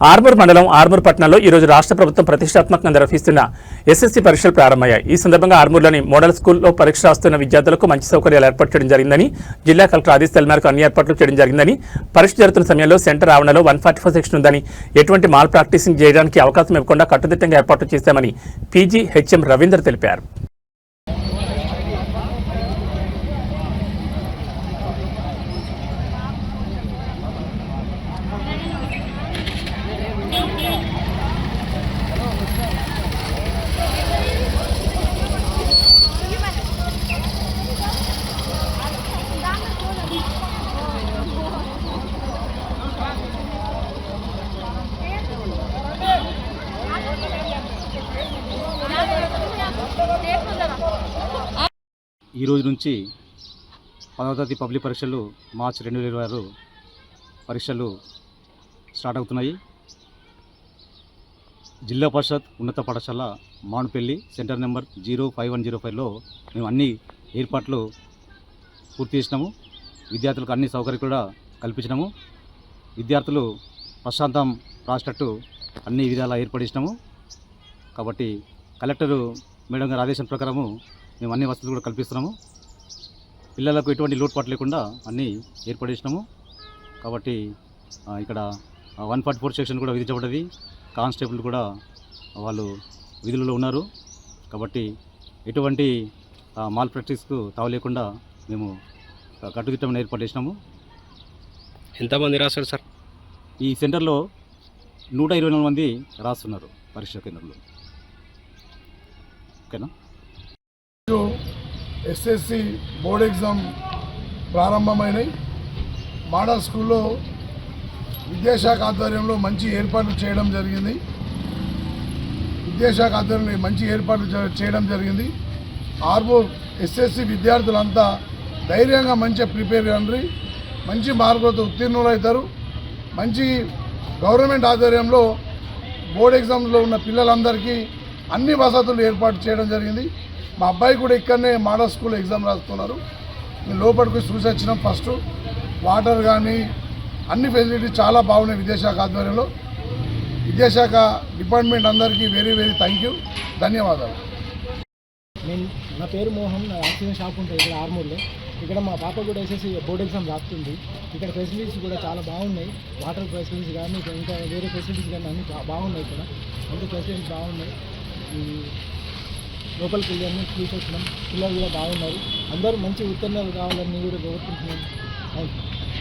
ఆర్మూర్ మండలం ఆర్మూర్ పట్టణంలో ఈ రోజు రాష్ట్ర ప్రభుత్వం ప్రతిష్టాత్మకంగా నిర్వహిస్తున్న ఎస్ఎస్సీ పరీక్షలు ప్రారంభమయ్యాయి. ఈ సందర్భంగా ఆర్మూర్లోని మోడల్ స్కూల్లో పరీక్ష రాస్తున్న విద్యార్థులకు మంచి సౌకర్యాలు ఏర్పాటు చేయడం జరిగిందని, జిల్లా కలెక్టర్ ఆదేశాల మేరకు అన్ని ఏర్పాట్లు చేయడం జరిగిందని, పరీక్ష జరుగుతున్న సమయంలో సెంటర్ ఆవరణలో 144 సెక్షన్ ఉందని, ఎటువంటి మాల్ ప్రాక్టీసింగ్ చేయడానికి అవకాశం ఇవ్వకుండా కట్టుదిట్టంగా ఏర్పాట్లు చేశామని పీజీ హెచ్ఎం రవీందర్ తెలిపారు. ఈ రోజు నుంచి 10వ తరగతి పబ్లిక్ పరీక్షలు మార్చి 2026 పరీక్షలు స్టార్ట్ అవుతున్నాయి. జిల్లా పరిషత్ ఉన్నత పాఠశాల మానుపల్లి సెంటర్ నెంబర్ 05105లో మేము అన్ని ఏర్పాట్లు పూర్తి చేసినాము. విద్యార్థులకు అన్ని సౌకర్యాలు కూడా కల్పించినాము. విద్యార్థులు ప్రశాంతం రాసేటట్టు అన్ని విధాలా ఏర్పడిచ్చినాము. కాబట్టి కలెక్టరు మేడం గారి ఆదేశం ప్రకారము మేము అన్ని వసతులు కూడా కల్పిస్తున్నాము. పిల్లలకు ఎటువంటి లోటుపాటు లేకుండా అన్నీ ఏర్పాటు చేసినాము. కాబట్టి ఇక్కడ 144 సెక్షన్ కూడా విధించబడ్డది. కానిస్టేబుల్ కూడా వాళ్ళు విధులలో ఉన్నారు. కాబట్టి ఎటువంటి మాల్ ప్రాక్టీస్కు తావలేకుండా మేము కట్టుదిట్టమైన ఏర్పాటు చేసినాము. ఎంతమంది రాస్తారు సార్? ఈ సెంటర్లో 124 మంది రాస్తున్నారు పరీక్ష కేంద్రంలో. ఓకేనా? ఎస్ఎస్సి బోర్డ్ ఎగ్జామ్ ప్రారంభమైనాయి. మోడల్ స్కూల్లో విద్యాశాఖ ఆధ్వర్యంలో మంచి ఏర్పాట్లు చేయడం జరిగింది. ఆర్మూర్ ఎస్ఎస్సి విద్యార్థులంతా ధైర్యంగా మంచిగా ప్రిపేర్ కండి, మంచి మార్కులతో ఉత్తీర్ణులు అవుతారు. మంచి గవర్నమెంట్ ఆధ్వర్యంలో బోర్డ్ ఎగ్జామ్స్లో ఉన్న పిల్లలందరికీ అన్ని వసతులు ఏర్పాటు చేయడం జరిగింది. మా అబ్బాయి కూడా ఇక్కడనే మోడల్ స్కూల్ ఎగ్జామ్ రాస్తున్నారు. మేము లోపలికి చూసి వచ్చినాం. ఫస్ట్ వాటర్ కానీ అన్ని ఫెసిలిటీస్ చాలా బాగున్నాయి విద్యాశాఖ ఆధ్వర్యంలో. విద్యాశాఖ డిపార్ట్మెంట్ అందరికీ వెరీ వెరీ థ్యాంక్ యూ, ధన్యవాదాలు. నా పేరు మోహన్, ఆక్సిజన్ షాప్ ఉంటుంది ఇక్కడ ఆర్మూర్లో. ఇక్కడ మా పాప కూడా ఎస్ఎస్సి బోర్డ్ ఎగ్జామ్ రాస్తుంది. ఇక్కడ ఫెసిలిటీస్ కూడా చాలా బాగున్నాయి. వాటర్ ఫెసిలిటీస్ కానీ ఇంకా వేరే ఫెసిలిటీస్ కానీ అన్నీ బాగున్నాయి. ఇక్కడ అన్ని ఫెసిలిటీస్ బాగున్నాయి. లోపలికి వెళ్ళి అన్నీ చూసి వచ్చినాం. పిల్లలు కూడా బాగున్నారు. అందరూ మంచి ఉత్తీర్ణాలు కావాలని కూడా కోరుకుంటున్నాను. Thank you.